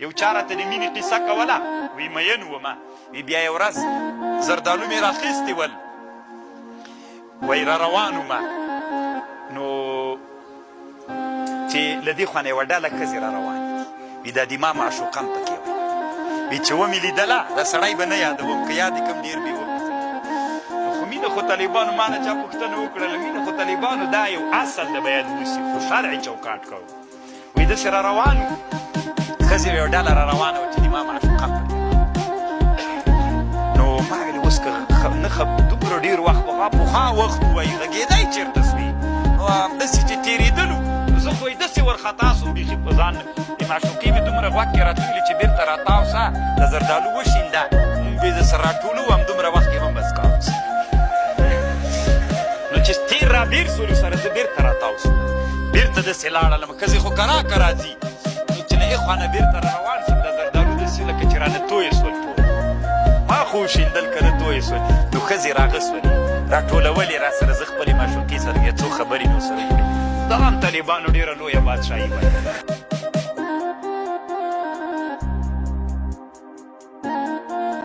یو چا راته د مینې قصه کوله وی مین ومه وی بیا یو ورځ زردالو مې راخیستې ول وی را روان ومه نو چې له دې خوا نه یوه ډله ښځې را روانې دي وي دا د ما معشوقان پکې وی چې ومې لیدله دا سړی به نه یادوم که یاد یې کړم ډېر مې وکتل خو مینه خو طالبانو ما نه چا پوښتنه وکړله مینه خو طالبانو دا یو اصل د بیان اوسي خو شرعي چوکاټ کوو وی داسې را روان وو ښځې یوه ډله را روانه وه چې د ما معشوقان پکې نو ما ویل اوس که نه دومره ډېر وخت پخوا وخت ووایي غږېدی چېرته سوې نو همداسې چې تېرېدلو زه خو یې داسې ورخطا سوم بیخي په ځان د معشوقې مې دومره غوږ کې راتللې چې بېرته راتاو سه د زردالو وشینده مونږ به یې درسره راټولو همدومره وخت کې هم بس کار نو چې تېر را بېر سولو سره زه بېرته راتاو سوم بېرته داسې لاړلم ښځې خو کراکه راځي نو چې له هې خوا نه بېرته را روان سم د زردالو داسې لکه چې رانه تویې سول ټول ما خو وشیندل که نه تویې سول نو ښځې راغه سولې راټولولې را سره زه خپلې معشوقې سره یې څو خبرې مې ورسره وکړې دغه هم طالبانو ډېره لویه بادشاهي وه